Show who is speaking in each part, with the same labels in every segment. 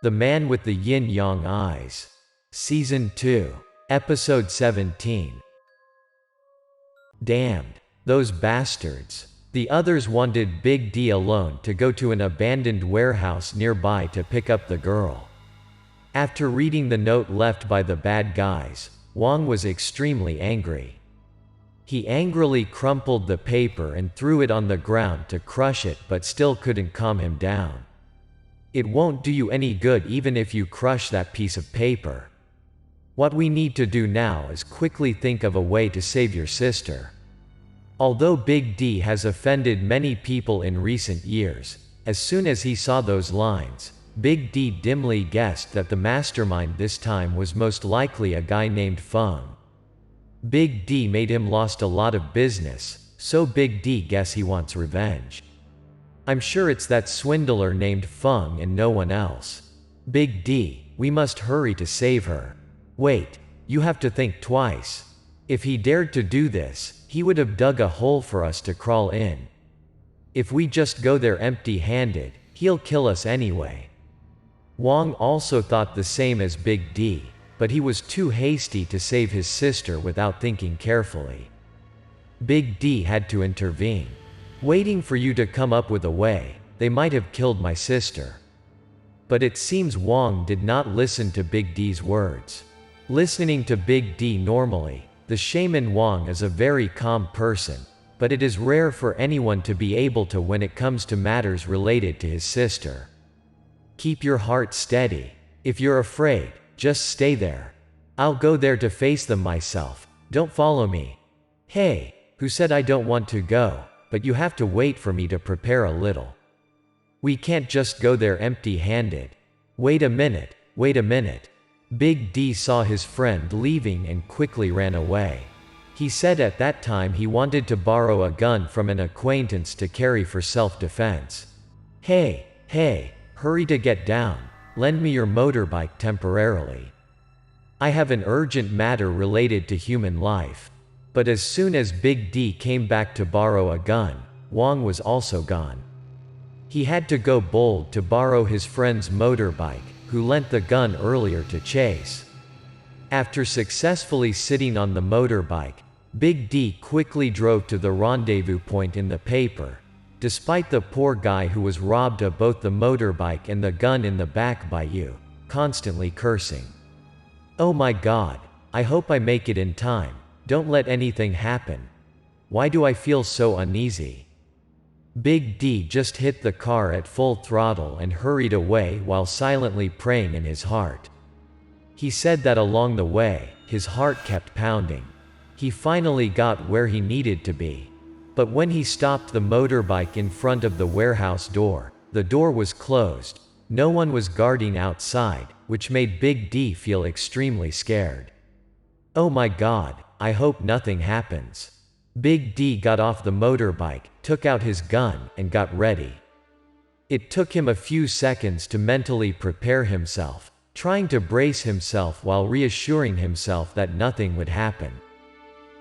Speaker 1: The Man with the Yin-Yang Eyes. Season 2. Episode 17. Damned. Those bastards. The others wanted Big D alone to go to an abandoned warehouse nearby to pick up the girl. After reading the note left by the bad guys, Wong was extremely angry. He angrily crumpled the paper and threw it on the ground to crush it, but still couldn't calm him down. It won't do you any good even if you crush that piece of paper. What we need to do now is quickly think of a way to save your sister. Although Big D has offended many people in recent years, as soon as he saw those lines, Big D dimly guessed that the mastermind this time was most likely a guy named Feng. Big D made him lost a lot of business, so Big D guess he wants revenge. I'm sure it's that swindler named Feng and no one else. Big D, we must hurry to save her. Wait, you have to think twice. If he dared to do this, he would have dug a hole for us to crawl in. If we just go there empty-handed, he'll kill us anyway. Wong also thought the same as Big D, but he was too hasty to save his sister without thinking carefully. Big D had to intervene. Waiting for you to come up with a way, they might have killed my sister. But it seems Wong did not listen to Big D's words. Listening to Big D normally, the shaman Wong is a very calm person, but it is rare for anyone to be able to when it comes to matters related to his sister. Keep your heart steady. If you're afraid, just stay there. I'll go there to face them myself. Don't follow me. Hey, who said I don't want to go? But you have to wait for me to prepare a little. We can't just go there empty-handed. Wait a minute, wait a minute. Big D saw his friend leaving and quickly ran away. He said at that time he wanted to borrow a gun from an acquaintance to carry for self-defense. Hey, hurry to get down. Lend me your motorbike temporarily. I have an urgent matter related to human life. But as soon as Big D came back to borrow a gun, Wong was also gone. He had to go bold to borrow his friend's motorbike, who lent the gun earlier to chase. After successfully sitting on the motorbike, Big D quickly drove to the rendezvous point in the paper, despite the poor guy who was robbed of both the motorbike and the gun in the back by you, constantly cursing. Oh my God, I hope I make it in time. Don't let anything happen. Why do I feel so uneasy? Big D just hit the car at full throttle and hurried away while silently praying in his heart. He said that along the way, his heart kept pounding. He finally got where he needed to be. But when he stopped the motorbike in front of the warehouse door, the door was closed. No one was guarding outside, which made Big D feel extremely scared. Oh my God, I hope nothing happens. Big D got off the motorbike, took out his gun, and got ready. It took him a few seconds to mentally prepare himself, trying to brace himself while reassuring himself that nothing would happen.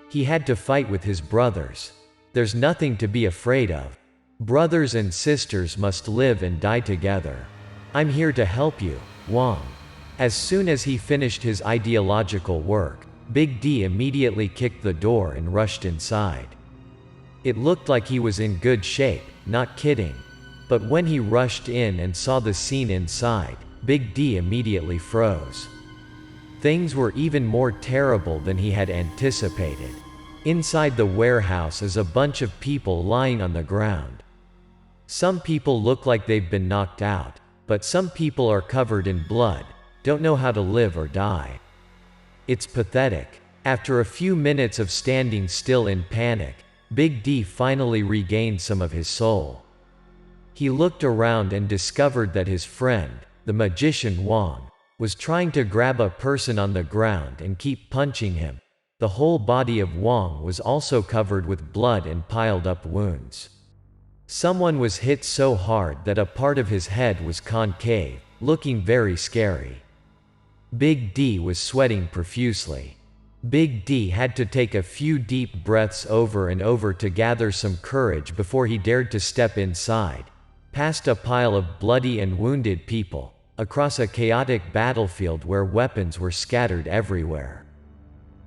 Speaker 1: He had to fight with his brothers. There's nothing to be afraid of. Brothers and sisters must live and die together. I'm here to help you, Wong. As soon as he finished his ideological work, Big D immediately kicked the door and rushed inside. It looked like he was in good shape, not kidding. But when he rushed in and saw the scene inside, Big D immediately froze. Things were even more terrible than he had anticipated. Inside the warehouse is a bunch of people lying on the ground. Some people look like they've been knocked out, but some people are covered in blood, don't know how to live or die. It's pathetic. After a few minutes of standing still in panic, Big D finally regained some of his soul. He looked around and discovered that his friend, the magician Wong, was trying to grab a person on the ground and keep punching him. The whole body of Wong was also covered with blood and piled up wounds. Someone was hit so hard that a part of his head was concave, looking very scary. Big D was sweating profusely. Big D had to take a few deep breaths over and over to gather some courage before he dared to step inside, past a pile of bloody and wounded people, across a chaotic battlefield where weapons were scattered everywhere.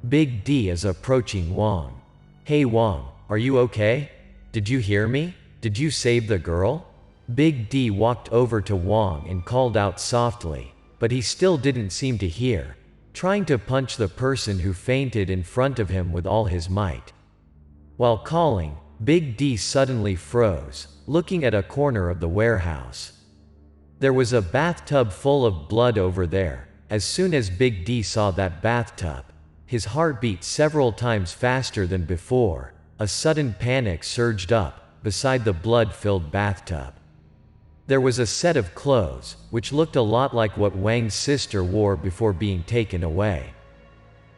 Speaker 1: Big D is approaching Wong. "Hey Wong, are you okay? Did you hear me? Did you save the girl?" Big D walked over to Wong and called out softly, but he still didn't seem to hear, trying to punch the person who fainted in front of him with all his might. While calling, Big D suddenly froze, looking at a corner of the warehouse. There was a bathtub full of blood over there. As soon as Big D saw that bathtub, his heart beat several times faster than before. A sudden panic surged up beside the blood-filled bathtub. There was a set of clothes, which looked a lot like what Wang's sister wore before being taken away.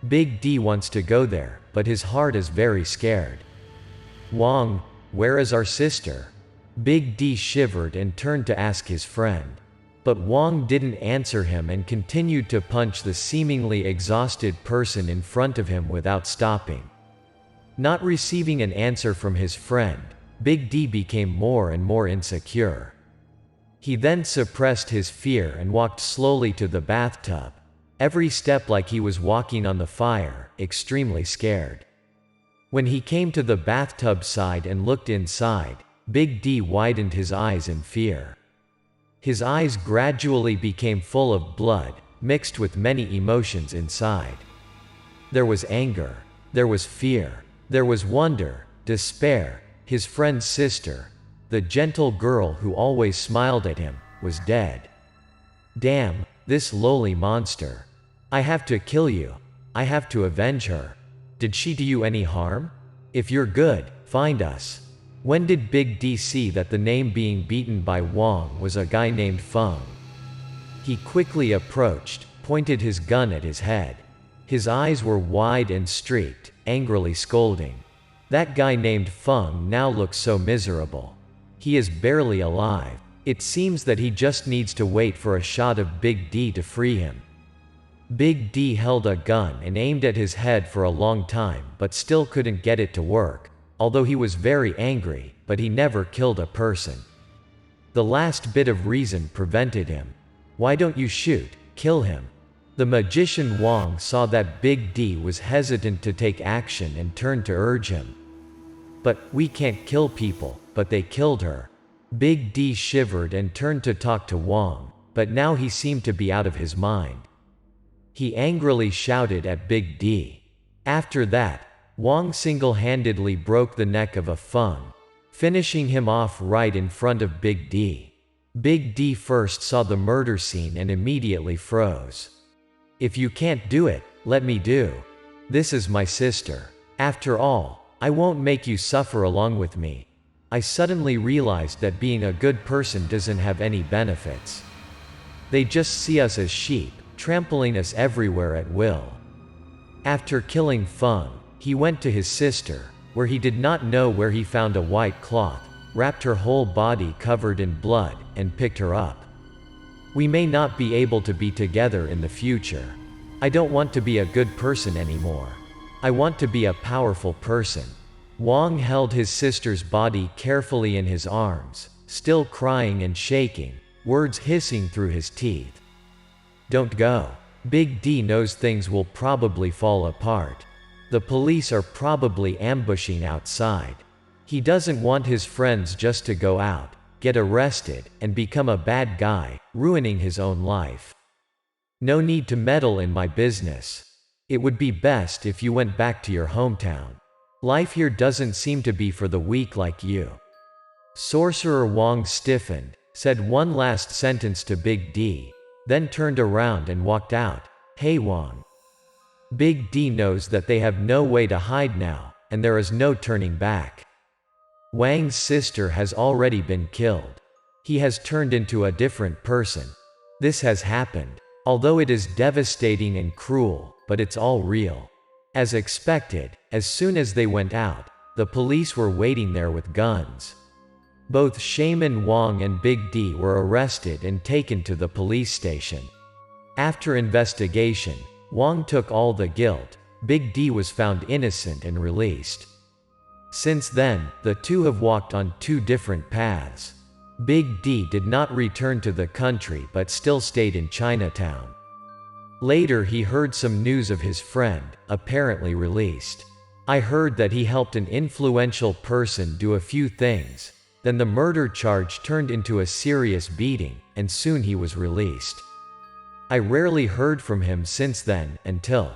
Speaker 1: Big D wants to go there, but his heart is very scared. "Wong, where is our sister?" Big D shivered and turned to ask his friend. But Wong didn't answer him and continued to punch the seemingly exhausted person in front of him without stopping. Not receiving an answer from his friend, Big D became more and more insecure. He then suppressed his fear and walked slowly to the bathtub, every step like he was walking on the fire, extremely scared. When he came to the bathtub side and looked inside, Big D widened his eyes in fear. His eyes gradually became full of blood, mixed with many emotions inside. There was anger, there was fear, there was wonder, despair. His friend's sister, the gentle girl who always smiled at him, was dead. "Damn, this lowly monster. I have to kill you. I have to avenge her. Did she do you any harm? If you're good, find us." When did Big D see that the name being beaten by Wong was a guy named Feng? He quickly approached, pointed his gun at his head. His eyes were wide and streaked, angrily scolding. That guy named Feng now looks so miserable. He is barely alive. It seems that he just needs to wait for a shot of Big D to free him. Big D held a gun and aimed at his head for a long time but still couldn't get it to work. Although he was very angry, but he never killed a person. The last bit of reason prevented him. "Why don't you shoot? Kill him." The magician Wong saw that Big D was hesitant to take action and turned to urge him. "But we can't kill people," but they killed her. Big D shivered and turned to talk to Wong, but now he seemed to be out of his mind. He angrily shouted at Big D. After that, Wong single-handedly broke the neck of a Feng, finishing him off right in front of Big D. Big D first saw the murder scene and immediately froze. "If you can't do it, let me do. This is my sister. After all, I won't make you suffer along with me." I suddenly realized that being a good person doesn't have any benefits. They just see us as sheep, trampling us everywhere at will. After killing Feng, he went to his sister, where he did not know where he found a white cloth, wrapped her whole body covered in blood, and picked her up. "We may not be able to be together in the future. I don't want to be a good person anymore. I want to be a powerful person." Wong held his sister's body carefully in his arms, still crying and shaking, words hissing through his teeth. "Don't go. Big D knows things will probably fall apart. The police are probably ambushing outside. He doesn't want his friends just to go out, get arrested, and become a bad guy, ruining his own life. No need to meddle in my business. It would be best if you went back to your hometown. Life here doesn't seem to be for the weak like you." Sorcerer Wong stiffened, said one last sentence to Big D, then turned around and walked out. "Hey Wong." Big D knows that they have no way to hide now, and there is no turning back. Wang's sister has already been killed. He has turned into a different person. This has happened. Although it is devastating and cruel, but it's all real. As expected, as soon as they went out, the police were waiting there with guns. Both Shaman Wong and Big D were arrested and taken to the police station. After investigation, Wong took all the guilt. Big D was found innocent and released. Since then, the two have walked on two different paths. Big D did not return to the country but still stayed in Chinatown. Later he heard some news of his friend, apparently released. I heard that he helped an influential person do a few things, then the murder charge turned into a serious beating, and soon he was released. I rarely heard from him since then, until,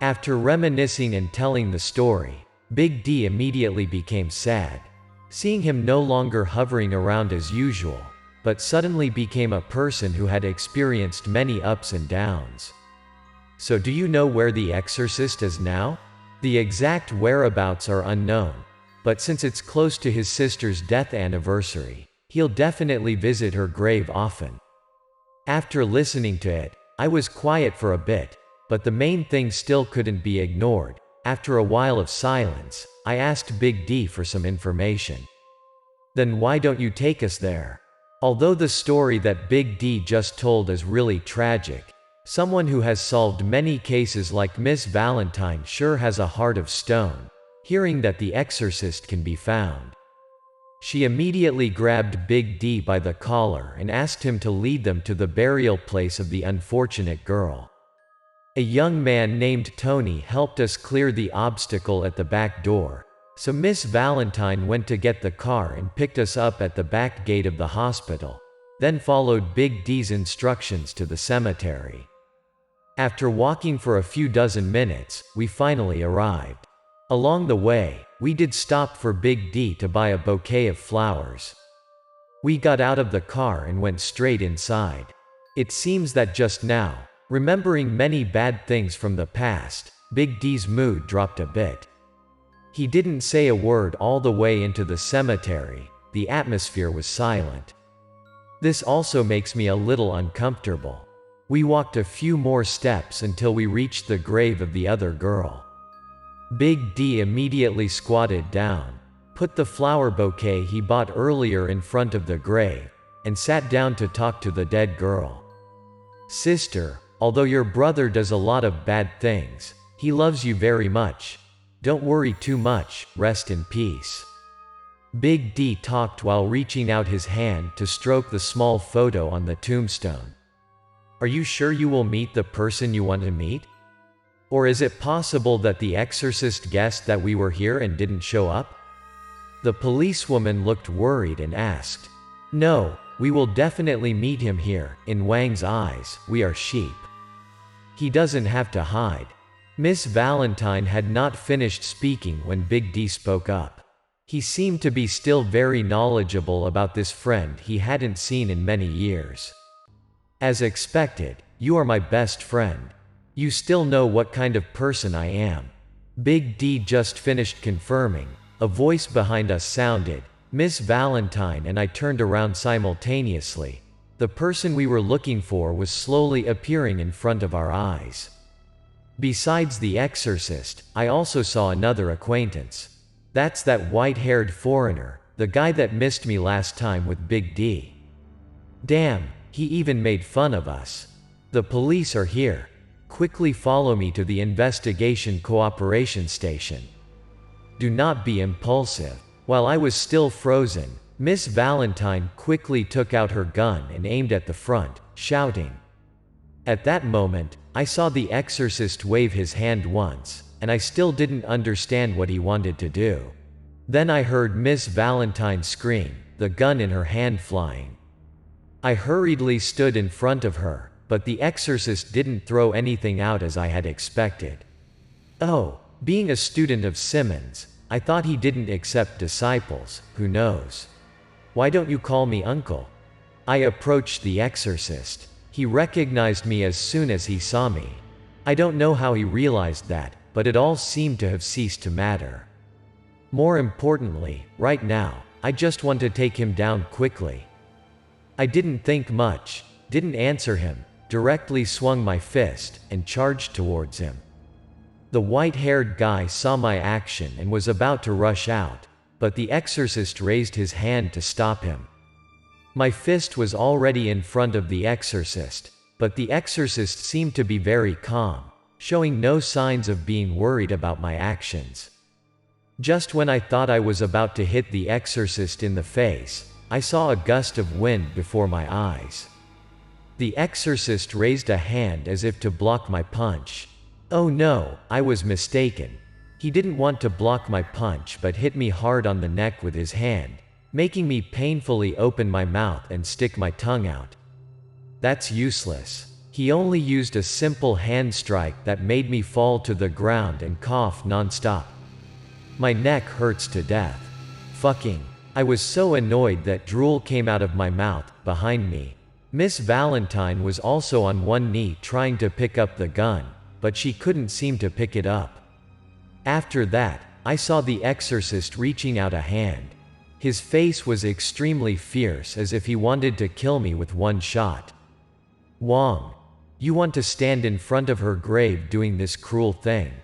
Speaker 1: after reminiscing and telling the story, Big D immediately became sad. Seeing him no longer hovering around as usual, but suddenly became a person who had experienced many ups and downs. So do you know where the exorcist is now? The exact whereabouts are unknown, but since it's close to his sister's death anniversary, he'll definitely visit her grave often. After listening to it, I was quiet for a bit, but the main thing still couldn't be ignored. After a while of silence, I asked Big D for some information. Then why don't you take us there? Although the story that Big D just told is really tragic, someone who has solved many cases like Miss Valentine sure has a heart of stone, hearing that the exorcist can be found. She immediately grabbed Big D by the collar and asked him to lead them to the burial place of the unfortunate girl. A young man named Tony helped us clear the obstacle at the back door, so Miss Valentine went to get the car and picked us up at the back gate of the hospital, then followed Big D's instructions to the cemetery. After walking for a few dozen minutes, we finally arrived. Along the way, we did stop for Big D to buy a bouquet of flowers. We got out of the car and went straight inside. It seems that just now, remembering many bad things from the past, Big D's mood dropped a bit. He didn't say a word all the way into the cemetery. The atmosphere was silent. This also makes me a little uncomfortable. We walked a few more steps until we reached the grave of the other girl. Big D immediately squatted down, put the flower bouquet he bought earlier in front of the grave, and sat down to talk to the dead girl. "Sister, although your brother does a lot of bad things, he loves you very much. Don't worry too much, rest in peace." Big D talked while reaching out his hand to stroke the small photo on the tombstone. "Are you sure you will meet the person you want to meet? Or is it possible that the exorcist guessed that we were here and didn't show up?" The policewoman looked worried and asked. "No, we will definitely meet him here. In Wang's eyes, we are sheep. He doesn't have to hide." Miss Valentine had not finished speaking when Big D spoke up. He seemed to be still very knowledgeable about this friend he hadn't seen in many years. "As expected, you are my best friend. You still know what kind of person I am." Big D just finished confirming. A voice behind us sounded, "Miss Valentine," and I turned around simultaneously. The person we were looking for was slowly appearing in front of our eyes. Besides the exorcist, I also saw another acquaintance. That's that white-haired foreigner, the guy that missed me last time with Big D. Damn, he even made fun of us. "The police are here. Quickly follow me to the investigation cooperation station. Do not be impulsive." While I was still frozen, Miss Valentine quickly took out her gun and aimed at the front, shouting. At that moment, I saw the exorcist wave his hand once, and I still didn't understand what he wanted to do. Then I heard Miss Valentine scream, the gun in her hand flying. I hurriedly stood in front of her, but the exorcist didn't throw anything out as I had expected. Oh, being a student of Simmons, I thought he didn't accept disciples. Who knows? "Why don't you call me uncle?" I approached the exorcist. He recognized me as soon as he saw me. I don't know how he realized that, but it all seemed to have ceased to matter. More importantly, right now, I just want to take him down quickly. I didn't think much, didn't answer him, directly swung my fist, and charged towards him. The white-haired guy saw my action and was about to rush out, but the exorcist raised his hand to stop him. My fist was already in front of the exorcist, but the exorcist seemed to be very calm, showing no signs of being worried about my actions. Just when I thought I was about to hit the exorcist in the face, I saw a gust of wind before my eyes. The exorcist raised a hand as if to block my punch. Oh no, I was mistaken. He didn't want to block my punch but hit me hard on the neck with his hand, making me painfully open my mouth and stick my tongue out. That's useless. He only used a simple hand strike that made me fall to the ground and cough non-stop. My neck hurts to death. Fucking. I was so annoyed that drool came out of my mouth. Behind me, Miss Valentine was also on one knee trying to pick up the gun, but she couldn't seem to pick it up. After that, I saw the exorcist reaching out a hand. His face was extremely fierce, as if he wanted to kill me with one shot. Wong, you want to stand in front of her grave doing this cruel thing?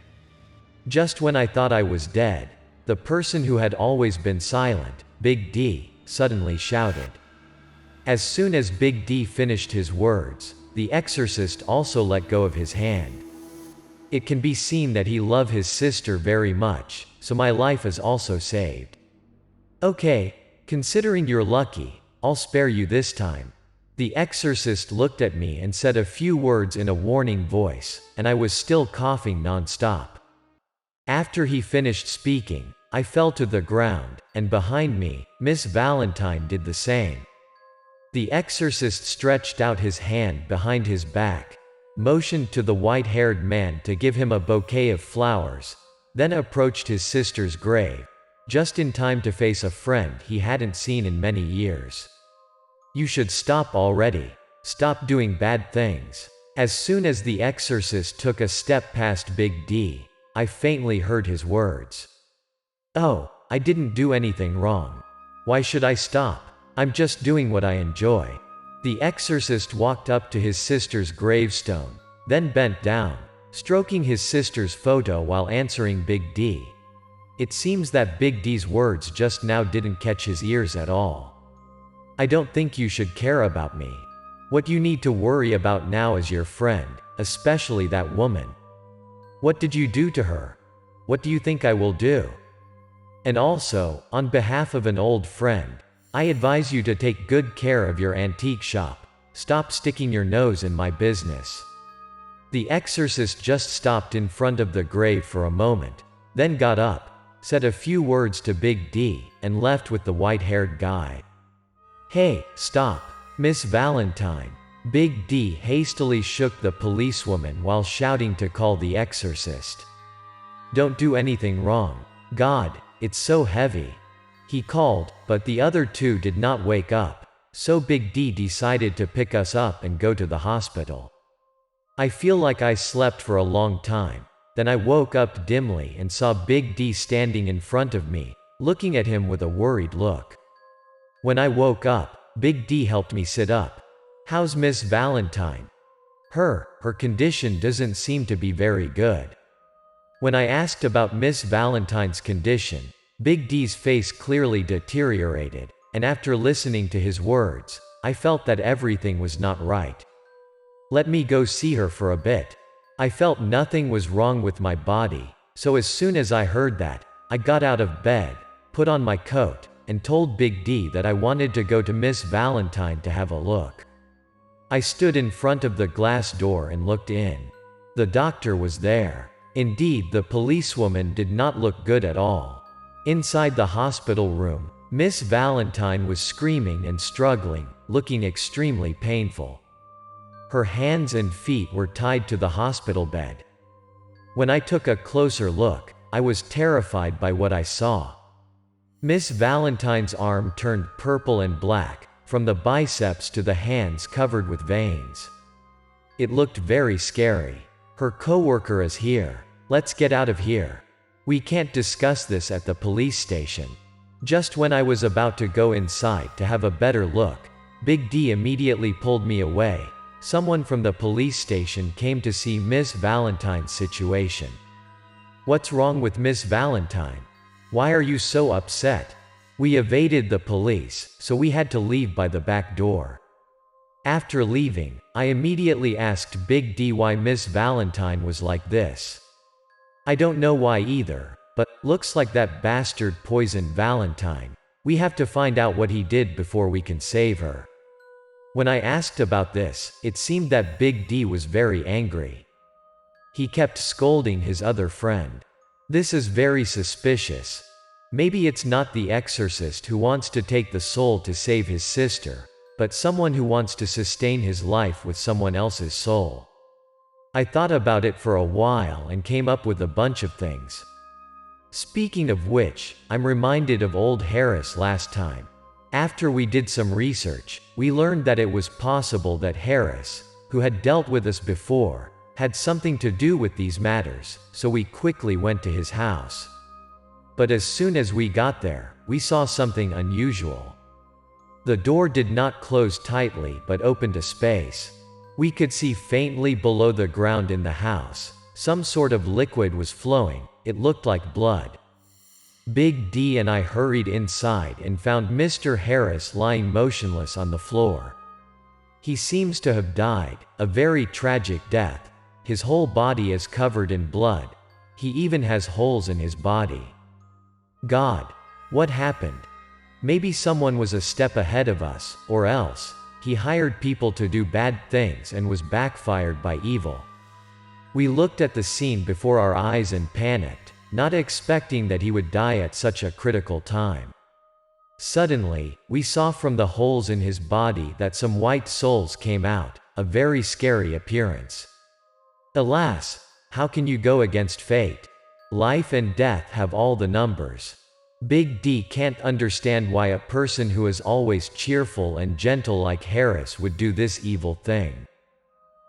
Speaker 1: Just when I thought I was dead, the person who had always been silent, Big D, suddenly shouted. As soon as Big D finished his words, the exorcist also let go of his hand. It can be seen that he loved his sister very much, so my life is also saved. Okay, considering you're lucky, I'll spare you this time. The exorcist looked at me and said a few words in a warning voice, and I was still coughing non-stop. After he finished speaking, I fell to the ground, and behind me, Miss Valentine did the same. The exorcist stretched out his hand behind his back, motioned to the white-haired man to give him a bouquet of flowers, then approached his sister's grave, just in time to face a friend he hadn't seen in many years. You should stop already. Stop doing bad things. As soon as the exorcist took a step past Big D, I faintly heard his words. Oh, I didn't do anything wrong. Why should I stop? I'm just doing what I enjoy. The exorcist walked up to his sister's gravestone, then bent down, stroking his sister's photo while answering Big D. It seems that Big D's words just now didn't catch his ears at all. I don't think you should care about me. What you need to worry about now is your friend, especially that woman. What did you do to her? What do you think I will do? And also, on behalf of an old friend, I advise you to take good care of your antique shop. Stop sticking your nose in my business. The exorcist just stopped in front of the grave for a moment, then got up, said a few words to Big D, and left with the white-haired guy. Hey, stop, Miss Valentine. Big D hastily shook the policewoman while shouting to call the exorcist. Don't do anything wrong. God, it's so heavy. He called, but the other two did not wake up, so Big D decided to pick us up and go to the hospital. I feel like I slept for a long time. Then I woke up dimly and saw Big D standing in front of me, looking at him with a worried look. When I woke up, Big D helped me sit up. How's Miss Valentine? Her condition doesn't seem to be very good. When I asked about Miss Valentine's condition, Big D's face clearly deteriorated, and after listening to his words, I felt that everything was not right. Let me go see her for a bit. I felt nothing was wrong with my body, so as soon as I heard that, I got out of bed, put on my coat, and told Big D that I wanted to go to Miss Valentine to have a look. I stood in front of the glass door and looked in. The doctor was there. Indeed, the policewoman did not look good at all. Inside the hospital room, Miss Valentine was screaming and struggling, looking extremely painful. Her hands and feet were tied to the hospital bed. When I took a closer look, I was terrified by what I saw. Miss Valentine's arm turned purple and black, from the biceps to the hands covered with veins. It looked very scary. Her coworker is here. Let's get out of here. We can't discuss this at the police station. Just when I was about to go inside to have a better look, Big D immediately pulled me away. Someone from the police station came to see Miss Valentine's situation. What's wrong with Miss Valentine? Why are you so upset? We evaded the police, so we had to leave by the back door. After leaving, I immediately asked Big D why Miss Valentine was like this. I don't know why either, but looks like that bastard poisoned Valentine. We have to find out what he did before we can save her." When I asked about this, it seemed that Big D was very angry. He kept scolding his other friend. "This is very suspicious. Maybe it's not the exorcist who wants to take the soul to save his sister, but someone who wants to sustain his life with someone else's soul." I thought about it for a while and came up with a bunch of things. Speaking of which, I'm reminded of old Harris last time. After we did some research, we learned that it was possible that Harris, who had dealt with us before, had something to do with these matters, so we quickly went to his house. But as soon as we got there, we saw something unusual. The door did not close tightly but opened a space. We could see faintly below the ground in the house. Some sort of liquid was flowing. It looked like blood. Big D and I hurried inside and found Mr. Harris lying motionless on the floor. He seems to have died, a very tragic death. His whole body is covered in blood. He even has holes in his body. God, what happened? Maybe someone was a step ahead of us, or else he hired people to do bad things and was backfired by evil. We looked at the scene before our eyes and panicked, not expecting that he would die at such a critical time. Suddenly, we saw from the holes in his body that some white souls came out, a very scary appearance. Alas, how can you go against fate? Life and death have all the numbers. Big D can't understand why a person who is always cheerful and gentle like Harris would do this evil thing.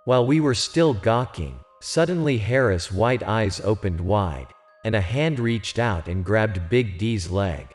Speaker 1: While we were still gawking, suddenly Harris' white eyes opened wide, and a hand reached out and grabbed Big D's leg.